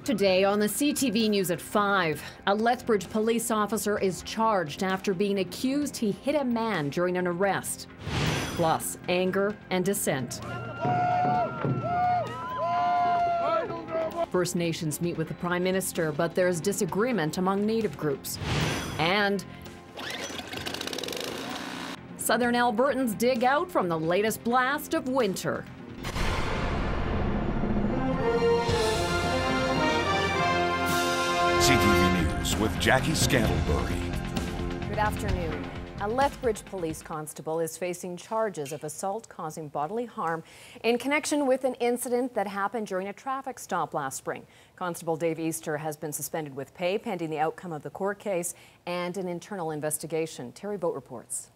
Today on the CTV News at 5, a Lethbridge police officer is charged after being accused he hit a man during an arrest. Plus, anger and dissent. First Nations meet with the Prime Minister, but there's disagreement among Native groups. And Southern Albertans dig out from the latest blast of winter. CTV News with Jackie Scantlebury. Good afternoon. A Lethbridge police constable is facing charges of assault causing bodily harm in connection with an incident that happened during a traffic stop last spring. Constable Dave Easter has been suspended with pay pending the outcome of the court case and an internal investigation. Terry Boat reports.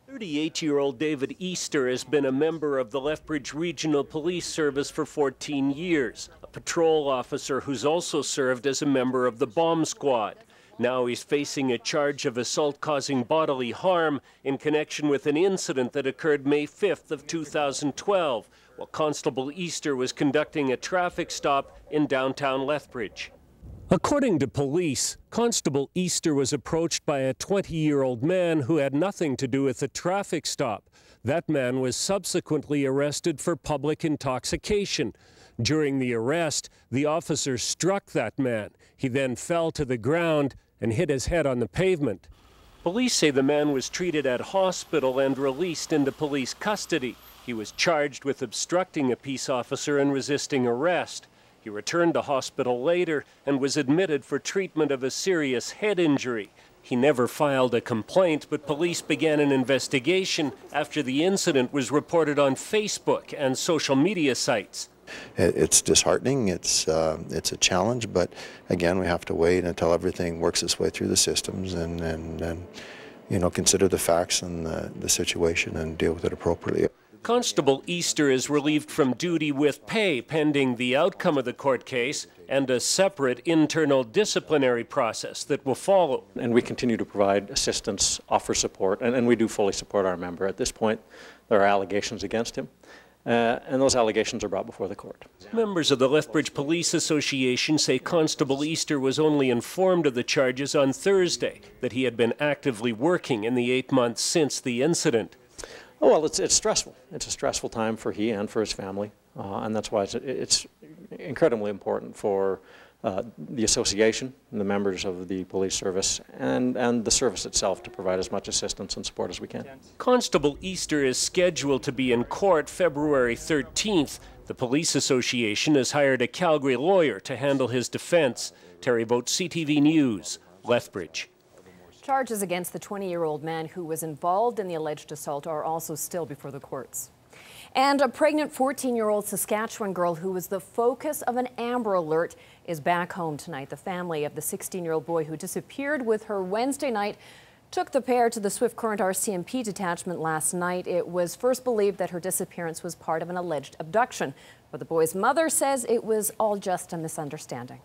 38-year-old David Easter has been a member of the Lethbridge Regional Police Service for 14 years, a patrol officer who's also served as a member of the bomb squad. Now he's facing a charge of assault causing bodily harm in connection with an incident that occurred May 5th of 2012, while Constable Easter was conducting a traffic stop in downtown Lethbridge. According to police, Constable Easter was approached by a 20-year-old man who had nothing to do with the traffic stop. That man was subsequently arrested for public intoxication. During the arrest, the officer struck that man. He then fell to the ground and hit his head on the pavement. Police say the man was treated at hospital and released into police custody. He was charged with obstructing a peace officer and resisting arrest. He returned to hospital later and was admitted for treatment of a serious head injury. He never filed a complaint, but police began an investigation after the incident was reported on Facebook and social media sites. It's disheartening, it's a challenge, but again, we have to wait until everything works its way through the systems and you know, consider the facts and the situation and deal with it appropriately. Constable Easter is relieved from duty with pay pending the outcome of the court case and a separate internal disciplinary process that will follow. And we continue to provide assistance, offer support, and we do fully support our member. At this point, there are allegations against him, and those allegations are brought before the court. Members of the Lethbridge Police Association say Constable Easter was only informed of the charges on Thursday, that he had been actively working in the 8 months since the incident. Oh, well, it's stressful. It's a stressful time for he and for his family, and that's why it's incredibly important for the association and the members of the police service and the service itself to provide as much assistance and support as we can. Constable Easter is scheduled to be in court February 13th. The police association has hired a Calgary lawyer to handle his defense. Terry Boat, CTV News, Lethbridge. Charges against the 20-year-old man who was involved in the alleged assault are also still before the courts. And a pregnant 14-year-old Saskatchewan girl who was the focus of an Amber Alert is back home tonight. The family of the 16-year-old boy who disappeared with her Wednesday night took the pair to the Swift Current RCMP detachment last night. It was first believed that her disappearance was part of an alleged abduction, but the boy's mother says it was all just a misunderstanding.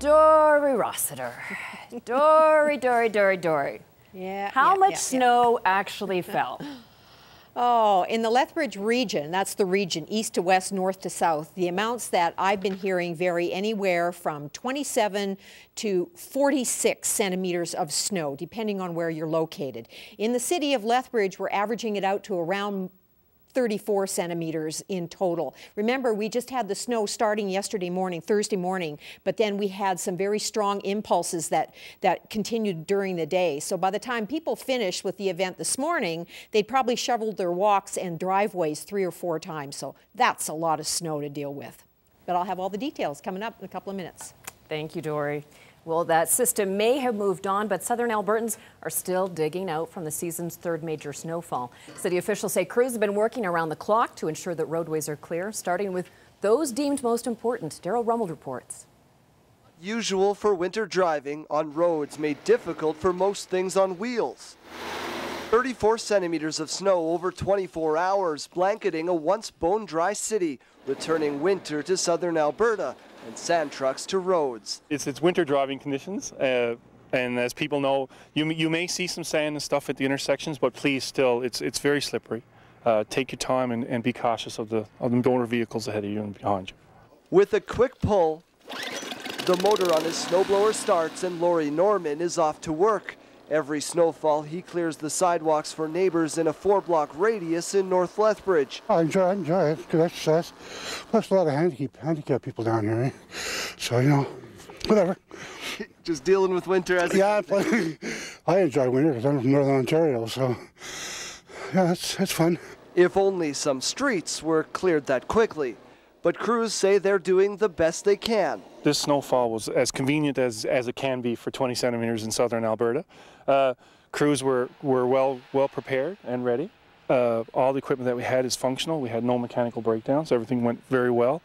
Dory Rossiter. Dory. Yeah. How much snow actually fell? Oh, in the Lethbridge region, that's the region, east to west, north to south, the amounts that I've been hearing vary anywhere from 27 to 46 centimeters of snow, depending on where you're located. In the city of Lethbridge, we're averaging it out to around 34 centimeters in total. Remember, we just had the snow starting yesterday morning, Thursday morning, but then we had some very strong impulses that continued during the day. So by the time people finished with the event this morning, they'd probably shoveled their walks and driveways 3 or 4 times. So that's a lot of snow to deal with. But I'll have all the details coming up in a couple of minutes. Thank you, Dory. Well, that system may have moved on, but Southern Albertans are still digging out from the season's 3rd major snowfall. City officials say crews have been working around the clock to ensure that roadways are clear, starting with those deemed most important. Daryl Rummel reports. Usual for winter driving on roads made difficult for most things on wheels. 34 centimeters of snow over 24 hours, blanketing a once bone-dry city, returning winter to southern Alberta and sand trucks to roads. It's winter driving conditions, And as people know, you may see some sand and stuff at the intersections, but please still, it's very slippery. Take your time and be cautious of the motor vehicles ahead of you and behind you. With a quick pull, the motor on his snowblower starts and Laurie Norman is off to work. Every snowfall, he clears the sidewalks for neighbors in a 4-block radius in North Lethbridge. I enjoy it. Good exercise. Plus a lot of handicapped people down here, eh? So, you know, whatever. Just dealing with winter as yeah, I enjoy winter because I'm from Northern Ontario, so yeah, it's fun. If only some streets were cleared that quickly. But crews say they're doing the best they can. This snowfall was as convenient as it can be for 20 centimeters in southern Alberta. Crews were well prepared and ready. All the equipment that we had is functional. We had no mechanical breakdowns. Everything went very well.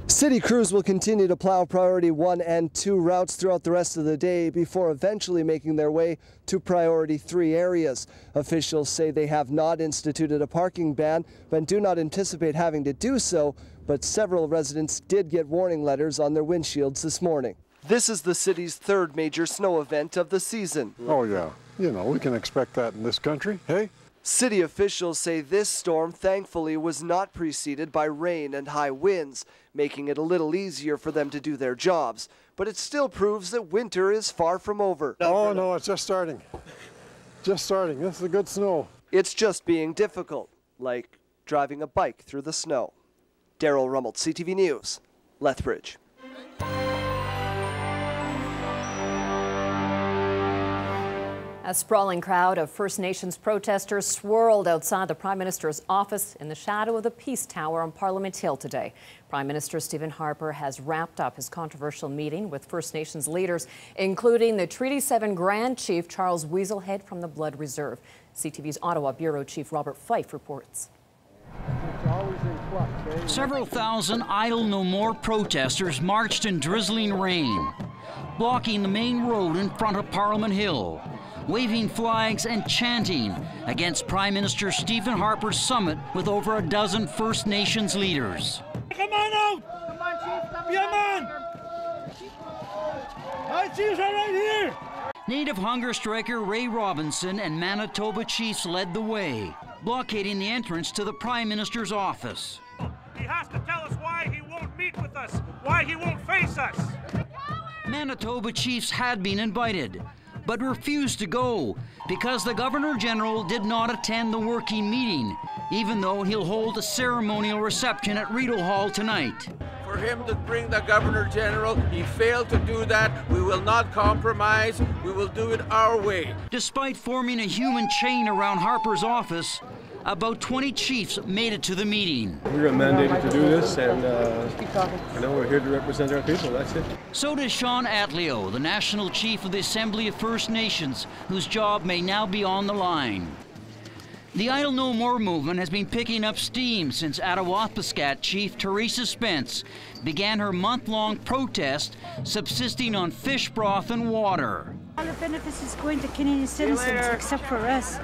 City crews will continue to plow priority 1 and 2 routes throughout the rest of the day before eventually making their way to priority 3 areas. Officials say they have not instituted a parking ban, but do not anticipate having to do so, but several residents did get warning letters on their windshields this morning. This is the city's 3rd major snow event of the season. Oh yeah, you know, we can expect that in this country, hey? City officials say this storm thankfully was not preceded by rain and high winds, making it a little easier for them to do their jobs. But it still proves that winter is far from over. Oh no, it's just starting. Just starting. This is a good snow. It's just being difficult, like driving a bike through the snow. Daryl Rummelt, CTV News, Lethbridge. A sprawling crowd of First Nations protesters swirled outside the Prime Minister's office in the shadow of the Peace Tower on Parliament Hill today. Prime Minister Stephen Harper has wrapped up his controversial meeting with First Nations leaders, including the Treaty 7 Grand Chief Charles Weaselhead from the Blood Reserve. CTV's Ottawa Bureau Chief Robert Fife reports. Several thousand Idle No More protesters marched in drizzling rain, blocking the main road in front of Parliament Hill, waving flags and chanting against Prime Minister Stephen Harper's summit with over a dozen First Nations leaders. Come on out! Come on, Chief! Come on! My chiefs are right here! Native hunger striker Ray Robinson and Manitoba chiefs led the way, blockading the entrance to the Prime Minister's office. He has to tell us why he won't meet with us, why he won't face us. Manitoba chiefs had been invited, but refused to go because the Governor-General did not attend the working meeting, even though he'll hold a ceremonial reception at Rideau Hall tonight. For him to bring the Governor-General, he failed to do that. We will not compromise. We will do it our way. Despite forming a human chain around Harper's office, about 20 chiefs made it to the meeting. We were mandated to do this, and we're here to represent our people. That's it. So does Sean Atleo, the National Chief of the Assembly of First Nations, whose job may now be on the line. The Idle No More movement has been picking up steam since Attawapiskat Chief Teresa Spence began her month-long protest subsisting on fish broth and water. All the benefits is going to Canadian citizens except for us.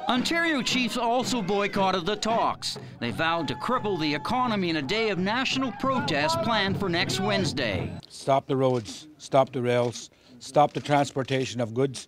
Ontario chiefs also boycotted the talks. They vowed to cripple the economy in a day of national protest planned for next Wednesday. Stop the roads, stop the rails, stop the transportation of goods.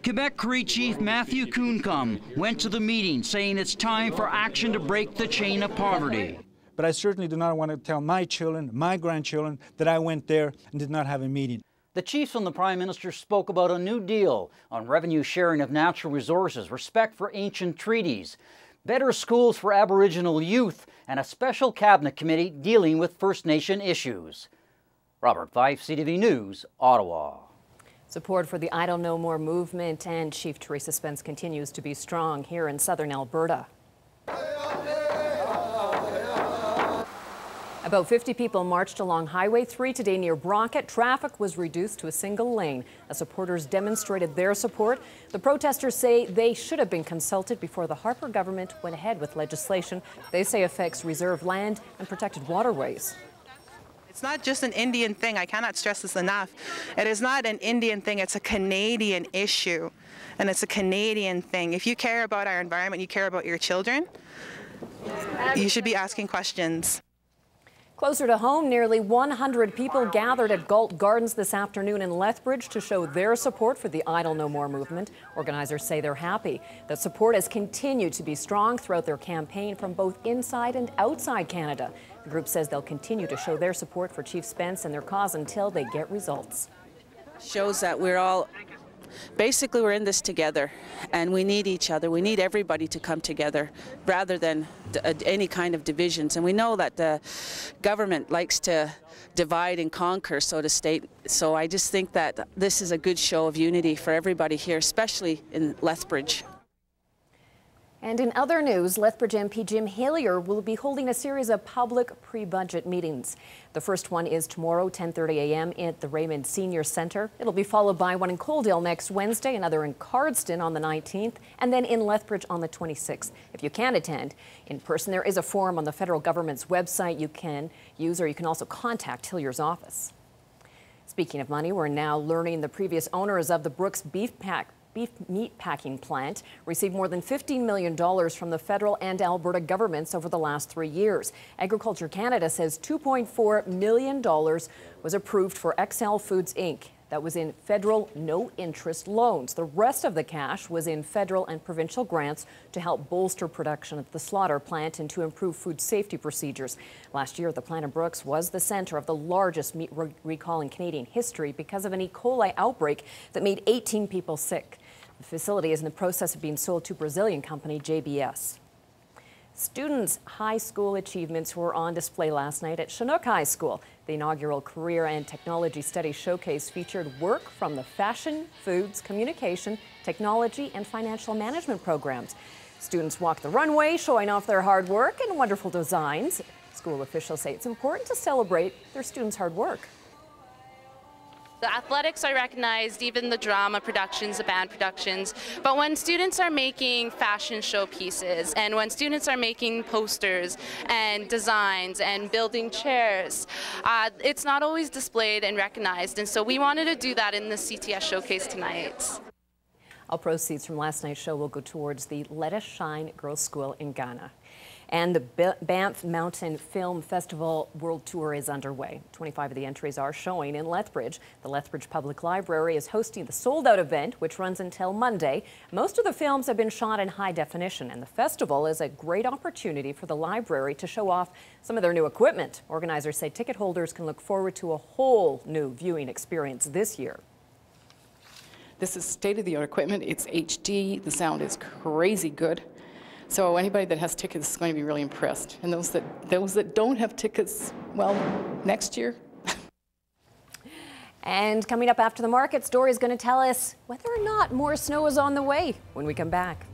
Quebec Cree Chief Matthew Cooncombe went to the meeting saying it's time for action to break the chain of poverty. But I certainly do not want to tell my children, my grandchildren, that I went there and did not have a meeting. The chiefs and the Prime Minister spoke about a new deal on revenue sharing of natural resources, respect for ancient treaties, better schools for Aboriginal youth, and a special cabinet committee dealing with First Nation issues. Robert Fife, CTV News, Ottawa. Support for the Idle No More movement and Chief Teresa Spence continues to be strong here in southern Alberta. About 50 people marched along Highway 3 today near Brockett. Traffic was reduced to a single lane as supporters demonstrated their support. The protesters say they should have been consulted before the Harper government went ahead with legislation they say affects reserve land and protected waterways. It's not just an Indian thing. I cannot stress this enough. It is not an Indian thing. It's a Canadian issue, and it's a Canadian thing. If you care about our environment, you care about your children, you should be asking questions. Closer to home, nearly 100 people gathered at Galt Gardens this afternoon in Lethbridge to show their support for the Idle No More movement. Organizers say they're happy that support has continued to be strong throughout their campaign from both inside and outside Canada. The group says they'll continue to show their support for Chief Spence and their cause until they get results. Shows that we're all, basically we're in this together and we need each other. We need everybody to come together rather than any kind of divisions. And we know that the government likes to divide and conquer, so to state. So I just think that this is a good show of unity for everybody here, especially in Lethbridge. And in other news, Lethbridge MP Jim Hillier will be holding a series of public pre-budget meetings. The first one is tomorrow, 10:30 a.m. at the Raymond Senior Centre. It'll be followed by one in Coaldale next Wednesday, another in Cardston on the 19th, and then in Lethbridge on the 26th. If you can't attend in person, there is a form on the federal government's website you can use, or you can also contact Hillier's office. Speaking of money, we're now learning the previous owners of the Brooks beef meat packing plant received more than $15 million from the federal and Alberta governments over the last 3 years. Agriculture Canada says $2.4 million was approved for XL Foods Inc. That was in federal no-interest loans. The rest of the cash was in federal and provincial grants to help bolster production at the slaughter plant and to improve food safety procedures. Last year, the plant in Brooks was the center of the largest meat recall in Canadian history because of an E. coli outbreak that made 18 people sick. The facility is in the process of being sold to Brazilian company JBS. Students' high school achievements were on display last night at Chinook High School. The inaugural Career and Technology Studies Showcase featured work from the fashion, foods, communication, technology, and financial management programs. Students walked the runway, showing off their hard work and wonderful designs. School officials say it's important to celebrate their students' hard work. The athletics are recognized, even the drama productions, the band productions, but when students are making fashion show pieces and when students are making posters and designs and building chairs, it's not always displayed and recognized, and so we wanted to do that in the CTS showcase tonight. All proceeds from last night's show will go towards the Let Us Shine Girls' School in Ghana. And the Banff Mountain Film Festival World Tour is underway. 25 of the entries are showing in Lethbridge. The Lethbridge Public Library is hosting the sold-out event, which runs until Monday. Most of the films have been shot in high definition, and the festival is a great opportunity for the library to show off some of their new equipment. Organizers say ticket holders can look forward to a whole new viewing experience this year. This is state-of-the-art equipment. It's HD. The sound is crazy good. So anybody that has tickets is going to be really impressed. And those that don't have tickets, well, next year. And coming up after the market, Story is going to tell us whether or not more snow is on the way when we come back.